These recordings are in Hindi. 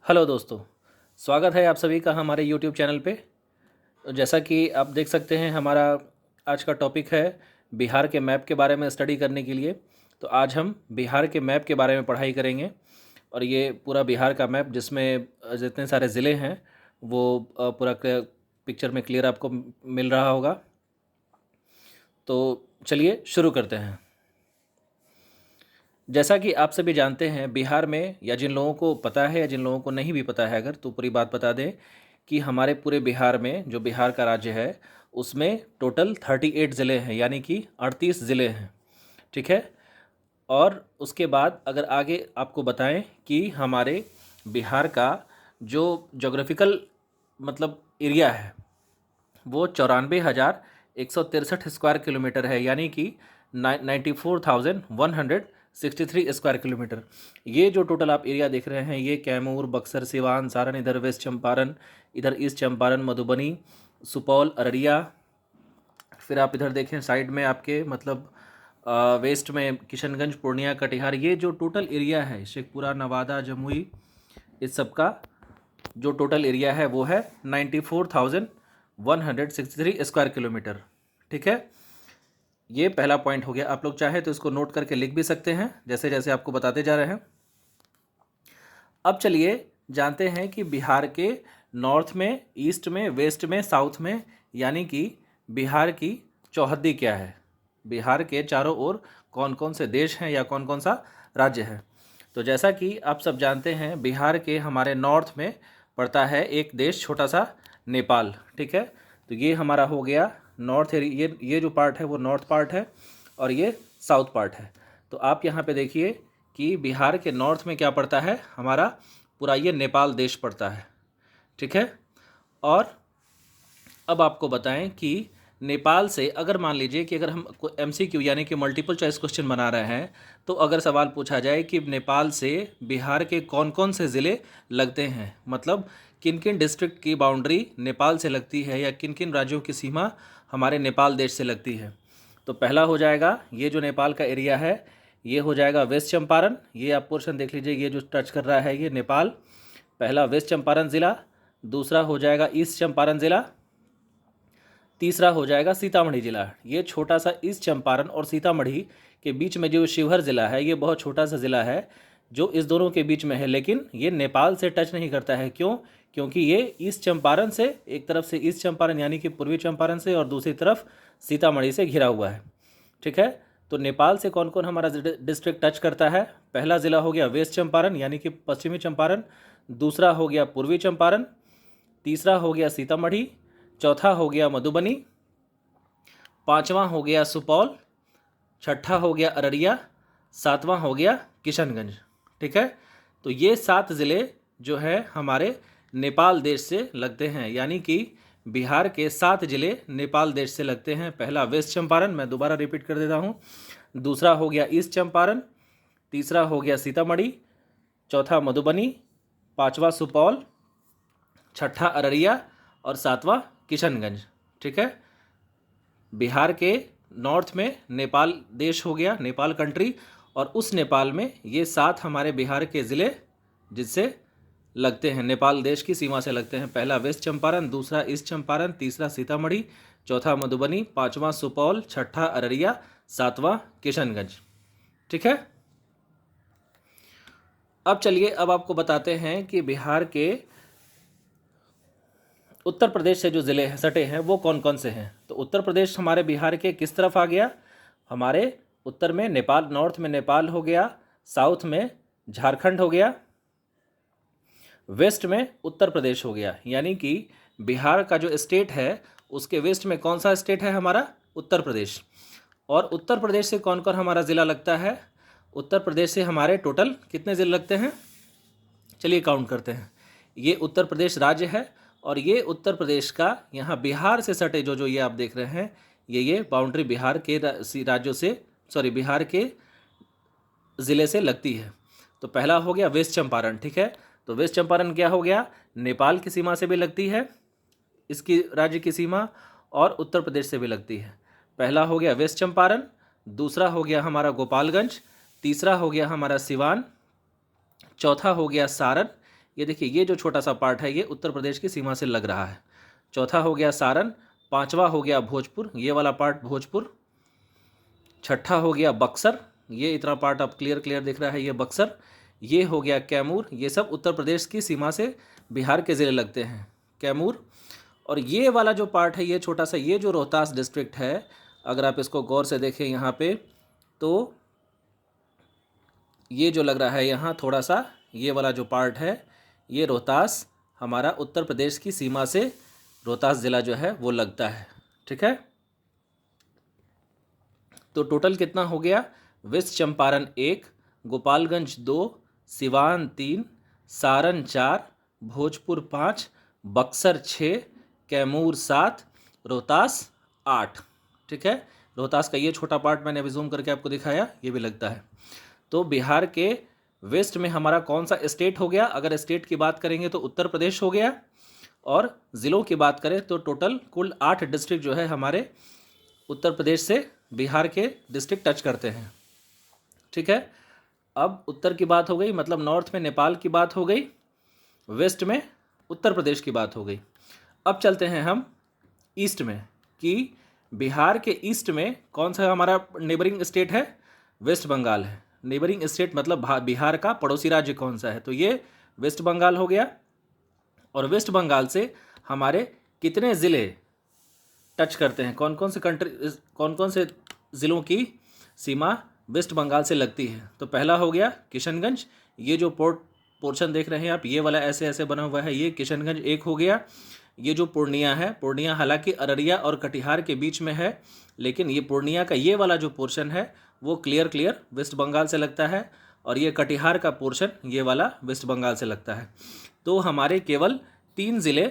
हेलो दोस्तों, स्वागत है आप सभी का हमारे यूट्यूब चैनल पे। तो जैसा कि आप देख सकते हैं, हमारा आज का टॉपिक है बिहार के मैप के बारे में स्टडी करने के लिए। तो आज हम बिहार के मैप के बारे में पढ़ाई करेंगे और ये पूरा बिहार का मैप जिसमें जितने सारे ज़िले हैं वो पूरा पिक्चर में क्लियर आपको मिल रहा होगा। तो चलिए शुरू करते हैं। जैसा कि आप सभी जानते हैं, बिहार में, या जिन लोगों को पता है या जिन लोगों को नहीं भी पता है, अगर तो पूरी बात बता दें कि हमारे पूरे बिहार में, जो बिहार का राज्य है, उसमें टोटल 38 ज़िले हैं, यानी कि 38 ज़िले हैं। ठीक है। और उसके बाद अगर आगे आपको बताएं कि हमारे बिहार का जो जोग्राफिकल मतलब एरिया है वो 94,163 स्क्वायर किलोमीटर है, यानी कि 94,163 स्क्वायर किलोमीटर। ये जो टोटल आप एरिया देख रहे हैं, ये कैमूर, बक्सर, सिवान, सारण, इधर वेस्ट चंपारण, इधर ईस्ट चंपारण, मधुबनी, सुपौल, अररिया, फिर आप इधर देखें साइड में आपके मतलब वेस्ट में किशनगंज, पूर्णिया, कटिहार, ये जो टोटल एरिया है, शेखपुरा, नवादा, जमुई, इस सब का जो टोटल एरिया है वो है 94,163 स्क्वायर किलोमीटर। ठीक है। ये पहला पॉइंट हो गया। आप लोग चाहे तो इसको नोट करके लिख भी सकते हैं, जैसे जैसे आपको बताते जा रहे हैं। अब चलिए जानते हैं कि बिहार के नॉर्थ में, ईस्ट में, वेस्ट में, साउथ में, यानी कि बिहार की चौहद्दी क्या है, बिहार के चारों ओर कौन कौन से देश हैं या कौन कौन सा राज्य है। तो जैसा कि आप सब जानते हैं, बिहार के हमारे नॉर्थ में पड़ता है एक देश, छोटा सा नेपाल। ठीक है। तो ये हमारा हो गया नॉर्थ एरिया, ये जो पार्ट है वो नॉर्थ पार्ट है और ये साउथ पार्ट है। तो आप यहाँ पे देखिए कि बिहार के नॉर्थ में क्या पड़ता है, हमारा पूरा ये नेपाल देश पड़ता है। ठीक है। और अब आपको बताएं कि नेपाल से अगर मान लीजिए कि अगर हम MCQ यानी कि मल्टीपल चॉइस क्वेश्चन बना रहे हैं, तो अगर सवाल पूछा जाए कि नेपाल से बिहार के कौन कौन से ज़िले लगते हैं, मतलब किन किन डिस्ट्रिक्ट की बाउंड्री नेपाल से लगती है या किन किन राज्यों की सीमा हमारे नेपाल देश से लगती है, तो पहला हो जाएगा ये जो नेपाल का एरिया है, ये हो जाएगा वेस्ट चंपारण। ये आप पोर्शन देख लीजिए, ये जो टच कर रहा है ये नेपाल, पहला वेस्ट चंपारण ज़िला, दूसरा हो जाएगा ईस्ट चंपारण ज़िला, तीसरा हो जाएगा सीतामढ़ी ज़िला। ये छोटा सा ईस्ट चंपारण और सीतामढ़ी के बीच में जो शिवहर ज़िला है, ये बहुत छोटा सा ज़िला है जो इस दोनों के बीच में है, लेकिन ये नेपाल से टच नहीं करता है। क्यों? क्योंकि ये ईस्ट चंपारण से, एक तरफ से ईस्ट चंपारण यानी कि पूर्वी चंपारण से, और दूसरी तरफ सीतामढ़ी से घिरा हुआ है। ठीक है। तो नेपाल से कौन कौन हमारा डिस्ट्रिक्ट टच करता है? पहला ज़िला हो गया वेस्ट चंपारण यानी कि पश्चिमी चंपारण, दूसरा हो गया पूर्वी चंपारण, तीसरा हो गया सीतामढ़ी, चौथा हो गया मधुबनी, पांचवा हो गया सुपौल, छठा हो गया अररिया, सातवां हो गया किशनगंज। ठीक है। तो ये 7 ज़िले जो है हमारे नेपाल देश से लगते हैं, यानी कि बिहार के 7 ज़िले नेपाल देश से लगते हैं। पहला वेस्ट चंपारण, मैं दोबारा रिपीट कर देता हूँ, दूसरा हो गया ईस्ट चंपारण, तीसरा हो गया सीतामढ़ी, चौथा मधुबनी, पांचवा सुपौल, छठा अररिया और सातवां किशनगंज। ठीक है। बिहार के नॉर्थ में नेपाल देश हो गया, नेपाल कंट्री, और उस नेपाल में ये 7 हमारे बिहार के ज़िले जिससे लगते हैं, नेपाल देश की सीमा से लगते हैं। पहला वेस्ट चंपारण, दूसरा ईस्ट चंपारण, तीसरा सीतामढ़ी, चौथा मधुबनी, पांचवा सुपौल, छठा अररिया, सातवां किशनगंज। ठीक है। अब चलिए, अब आपको बताते हैं कि बिहार के उत्तर प्रदेश से जो ज़िले हैं सटे हैं वो कौन कौन से हैं। तो उत्तर प्रदेश हमारे बिहार के किस तरफ आ गया? हमारे उत्तर में नेपाल, नॉर्थ में नेपाल हो गया, साउथ में झारखंड हो गया, वेस्ट में उत्तर प्रदेश हो गया। यानी कि बिहार का जो स्टेट है उसके वेस्ट में कौन सा स्टेट है? हमारा उत्तर प्रदेश। और उत्तर प्रदेश से कौन कौन हमारा ज़िला लगता है? उत्तर प्रदेश से हमारे टोटल कितने ज़िले लगते हैं? चलिए काउंट करते हैं। ये उत्तर प्रदेश राज्य है और ये उत्तर प्रदेश का यहाँ बिहार से सटे जो जो ये आप देख रहे हैं, ये बाउंड्री बिहार के राज्यों से, सॉरी, बिहार के ज़िले से लगती है। तो पहला हो गया वेस्ट चंपारण। ठीक है। तो वेस्ट चंपारण क्या हो गया? नेपाल की सीमा से भी लगती है इसकी राज्य की सीमा, और उत्तर प्रदेश से भी लगती है। पहला हो गया वेस्ट चंपारण, दूसरा हो गया हमारा गोपालगंज, तीसरा हो गया हमारा सिवान, चौथा हो गया सारण, ये देखिए ये जो छोटा सा पार्ट है ये उत्तर प्रदेश की सीमा से लग रहा है। चौथा हो गया सारण, पांचवा हो गया भोजपुर, ये वाला पार्ट भोजपुर, छठा हो गया बक्सर, ये इतना पार्ट अब क्लियर दिख रहा है, ये बक्सर, ये हो गया कैमूर, ये सब उत्तर प्रदेश की सीमा से बिहार के ज़िले लगते हैं, कैमूर। और ये वाला जो पार्ट है ये छोटा सा, ये जो रोहतास डिस्ट्रिक्ट है, अगर आप इसको गौर से देखें यहाँ पे, तो ये जो लग रहा है यहाँ थोड़ा सा, ये वाला जो पार्ट है ये रोहतास हमारा उत्तर प्रदेश की सीमा से, रोहतास ज़िला जो है वो लगता है। ठीक है, तो टोटल कितना हो गया, वेस्ट चंपारण 1, गोपालगंज 2, सिवान 3, सारण 4, भोजपुर 5, बक्सर 6, कैमूर 7, रोहतास 8। ठीक है, रोहतास का ये छोटा पार्ट मैंने अभी जूम करके आपको दिखाया, ये भी लगता है। तो बिहार के वेस्ट में हमारा कौन सा स्टेट हो गया, अगर स्टेट की बात करेंगे तो उत्तर प्रदेश हो गया, और ज़िलों की बात करें तो टोटल कुल 8 डिस्ट्रिक्ट जो है हमारे उत्तर प्रदेश से बिहार के डिस्ट्रिक्ट टच करते हैं। ठीक है, अब उत्तर की बात हो गई, मतलब नॉर्थ में नेपाल की बात हो गई, वेस्ट में उत्तर प्रदेश की बात हो गई। अब चलते हैं हम ईस्ट में, कि बिहार के ईस्ट में कौन सा हमारा नेबरिंग स्टेट है, वेस्ट बंगाल है। नेबरिंग स्टेट मतलब बिहार का पड़ोसी राज्य कौन सा है, तो ये वेस्ट बंगाल हो गया। और वेस्ट बंगाल से हमारे कितने ज़िले टच करते हैं, कौन कौन से ज़िलों की सीमा वेस्ट बंगाल से लगती है, तो पहला हो गया किशनगंज, ये जो पोर्शन देख रहे हैं आप, ये वाला ऐसे ऐसे बना हुआ है, ये किशनगंज एक हो गया। ये जो पूर्णिया है, पूर्णिया हालांकि अररिया और कटिहार के बीच में है, लेकिन ये पूर्णिया का ये वाला जो पोर्शन है वो क्लियर वेस्ट बंगाल से लगता है, और ये कटिहार का पोर्शन ये वाला वेस्ट बंगाल से लगता है। तो हमारे केवल 3 ज़िले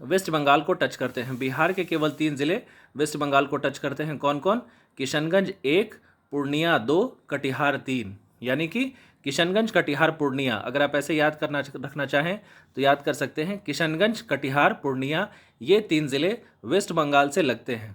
वेस्ट बंगाल को टच करते हैं, बिहार के केवल 3 ज़िले वेस्ट बंगाल को टच करते हैं। कौन कौन, किशनगंज 1, पूर्णिया 2, कटिहार 3, यानी कि किशनगंज, कटिहार, पूर्णिया। अगर आप ऐसे याद रखना चाहें तो याद कर सकते हैं, किशनगंज, कटिहार, पूर्णिया, ये 3 ज़िले वेस्ट बंगाल से लगते हैं,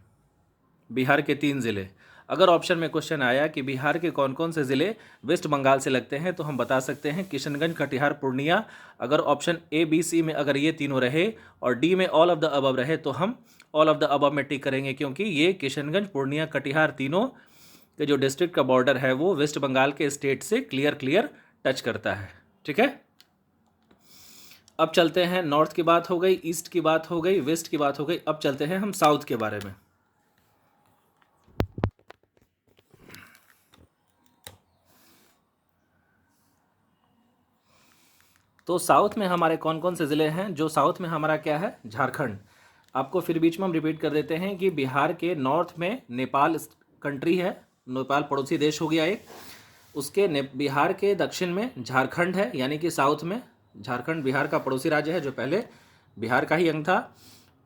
बिहार के 3 ज़िले। अगर ऑप्शन में क्वेश्चन आया कि बिहार के कौन कौन से ज़िले वेस्ट बंगाल से लगते हैं, तो हम बता सकते हैं किशनगंज, कटिहार, पूर्णिया। अगर ऑप्शन ए, बी, सी में अगर ये तीनों रहे और डी में ऑल ऑफ द अबव रहे, तो हम ऑल ऑफ द अबव में टिक करेंगे, क्योंकि ये किशनगंज, पूर्णिया, कटिहार तीनों के जो डिस्ट्रिक्ट का बॉर्डर है वो वेस्ट बंगाल के स्टेट से क्लियर टच करता है। ठीक है, अब चलते हैं, नॉर्थ की बात हो गई, ईस्ट की बात हो गई, वेस्ट की बात हो गई, अब चलते हैं हम साउथ के बारे में। तो साउथ में हमारे कौन कौन से ज़िले हैं, जो साउथ में हमारा क्या है, झारखंड। आपको फिर बीच में हम रिपीट कर देते हैं कि बिहार के नॉर्थ में नेपाल कंट्री है, नेपाल पड़ोसी देश हो गया एक, उसके बिहार के दक्षिण में झारखंड है, यानी कि साउथ में झारखंड बिहार का पड़ोसी राज्य है, जो पहले बिहार का ही अंग था।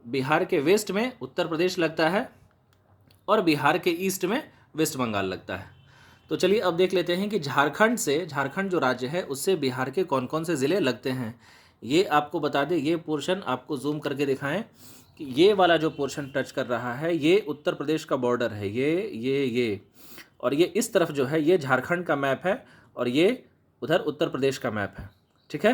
बिहार के वेस्ट में उत्तर प्रदेश लगता है, और बिहार के ईस्ट में वेस्ट बंगाल लगता है। तो चलिए अब देख लेते हैं कि झारखंड जो राज्य है उससे बिहार के कौन कौन से ज़िले लगते हैं। ये आपको बता दें, ये पोर्शन आपको जूम करके दिखाएं कि ये वाला जो पोर्शन टच कर रहा है ये उत्तर प्रदेश का बॉर्डर है, ये और ये इस तरफ जो है ये झारखंड का मैप है, और ये उधर उत्तर प्रदेश का मैप है। ठीक है,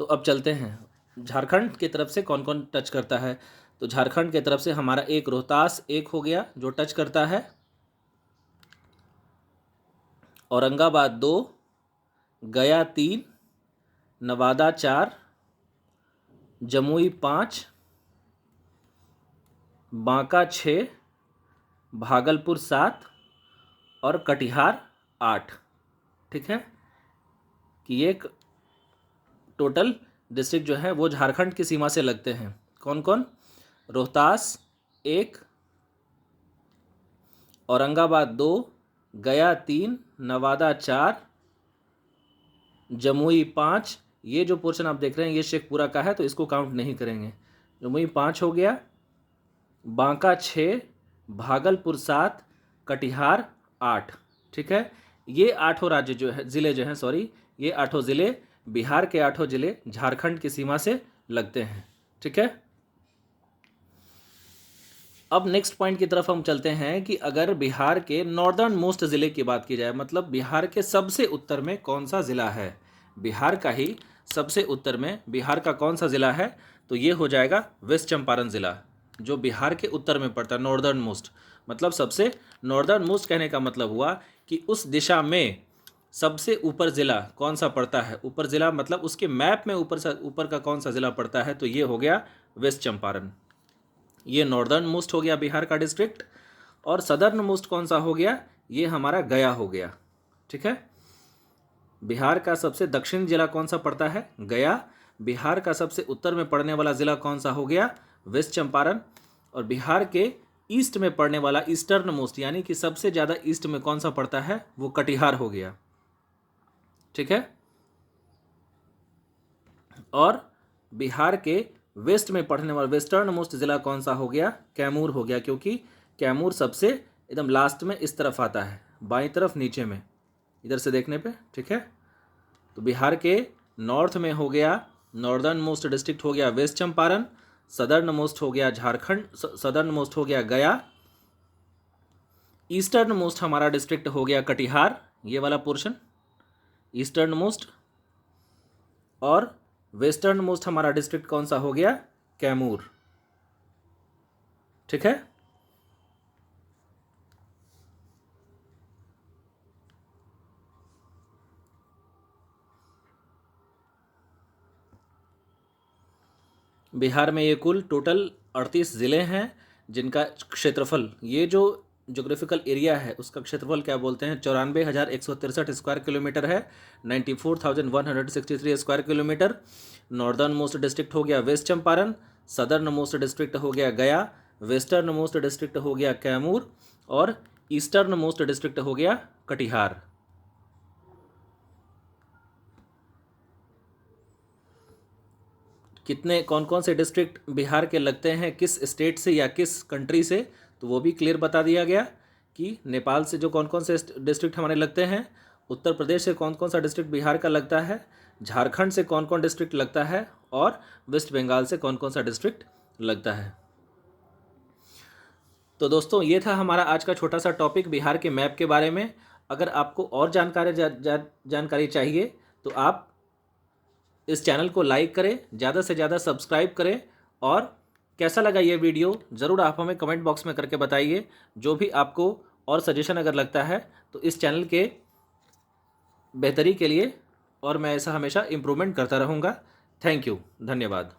तो अब चलते हैं झारखंड की तरफ से कौन कौन टच करता है। तो झारखंड की तरफ से हमारा एक रोहतास 1 हो गया जो टच करता है, औरंगाबाद 2, गया 3, नवादा 4, जमुई 5, बांका 6, भागलपुर 7 और कटिहार 8। ठीक है, कि ये टोटल डिस्ट्रिक्ट जो है वो झारखंड की सीमा से लगते हैं। कौन कौन, रोहतास 1, औरंगाबाद 2, गया 3, नवादा 4, जमुई 5। ये जो पोर्शन आप देख रहे हैं ये शेखपुरा का है, तो इसको काउंट नहीं करेंगे। जमुई 5 हो गया, बांका 6, भागलपुर 7, कटिहार 8। ठीक है, ये 8 राज्य जो है, ज़िले जो हैं, सॉरी, ये 8 ज़िले, बिहार के 8 ज़िले झारखंड की सीमा से लगते हैं। ठीक है, अब नेक्स्ट पॉइंट की तरफ हम चलते हैं कि अगर बिहार के नॉर्दर्न मोस्ट ज़िले की बात की जाए, मतलब बिहार के सबसे उत्तर में कौन सा ज़िला है, बिहार का ही सबसे उत्तर में बिहार का कौन सा ज़िला है, तो ये हो जाएगा वेस्ट चंपारण ज़िला, जो बिहार के उत्तर में पड़ता है। नॉर्दर्न मोस्ट मतलब सबसे, नॉर्दर्न मोस्ट कहने का मतलब हुआ कि उस दिशा में सबसे ऊपर ज़िला कौन सा पड़ता है। ऊपर ज़िला मतलब उसके मैप में ऊपर का कौन सा ज़िला पड़ता है, तो ये हो गया वेस्ट चंपारण। ये नॉर्दर्न मोस्ट हो गया बिहार का डिस्ट्रिक्ट। और सदर्न मोस्ट कौन सा हो गया, ये हमारा गया हो गया। ठीक है, बिहार का सबसे दक्षिण जिला कौन सा पड़ता है, गया। बिहार का सबसे उत्तर में पड़ने वाला ज़िला कौन सा हो गया, वेस्ट चंपारण। और बिहार के ईस्ट में पड़ने वाला ईस्टर्न मोस्ट यानी कि सबसे ज़्यादा ईस्ट में कौन सा पड़ता है, वो कटिहार हो गया। ठीक है, और बिहार के वेस्ट में पड़ने वाला वेस्टर्न मोस्ट ज़िला कौन सा हो गया, कैमूर हो गया, क्योंकि कैमूर सबसे एकदम लास्ट में इस तरफ आता है, बाईं तरफ नीचे में, इधर से देखने पे। ठीक है, तो बिहार के नॉर्थ में हो गया, नॉर्दर्न मोस्ट डिस्ट्रिक्ट हो गया वेस्ट चंपारण, सदर्न मोस्ट हो गया झारखंड, सदर्न मोस्ट हो गया गया, ईस्टर्न मोस्ट हमारा डिस्ट्रिक्ट हो गया कटिहार, ये वाला पोर्शन ईस्टर्न मोस्ट, और वेस्टर्न मोस्ट हमारा डिस्ट्रिक्ट कौन सा हो गया, कैमूर। ठीक है, बिहार में ये कुल टोटल 38 ज़िले हैं जिनका क्षेत्रफल, ये जो जोग्राफिकल एरिया है उसका क्षेत्रफल क्या बोलते हैं, 94,163 स्क्वायर किलोमीटर है, 94,163 square kilometre. Northern most district हो गया West Champaran, southern most district हो गया गया, वेस्टर्न मोस्ट डिस्ट्रिक्ट हो गया कैमूर, और ईस्टर्न मोस्ट डिस्ट्रिक्ट हो गया कटिहार। कितने कौन कौन से डिस्ट्रिक्ट बिहार के लगते हैं किस स्टेट से या किस कंट्री से, तो वो भी क्लियर बता दिया गया कि नेपाल से जो कौन कौन से डिस्ट्रिक्ट हमारे लगते हैं, उत्तर प्रदेश से कौन कौन सा डिस्ट्रिक्ट बिहार का लगता है, झारखंड से कौन कौन डिस्ट्रिक्ट लगता है, और वेस्ट बंगाल से कौन कौन सा डिस्ट्रिक्ट लगता है। तो दोस्तों ये था हमारा आज का छोटा सा टॉपिक बिहार के मैप के बारे में। अगर आपको और जानकारी चाहिए तो आप इस चैनल को लाइक करें, ज़्यादा से ज़्यादा सब्सक्राइब करें, और कैसा लगा ये वीडियो ज़रूर आप हमें कमेंट बॉक्स में करके बताइए। जो भी आपको और सजेशन अगर लगता है तो इस चैनल के बेहतरी के लिए, और मैं ऐसा हमेशा इम्प्रूवमेंट करता रहूँगा। थैंक यू, धन्यवाद।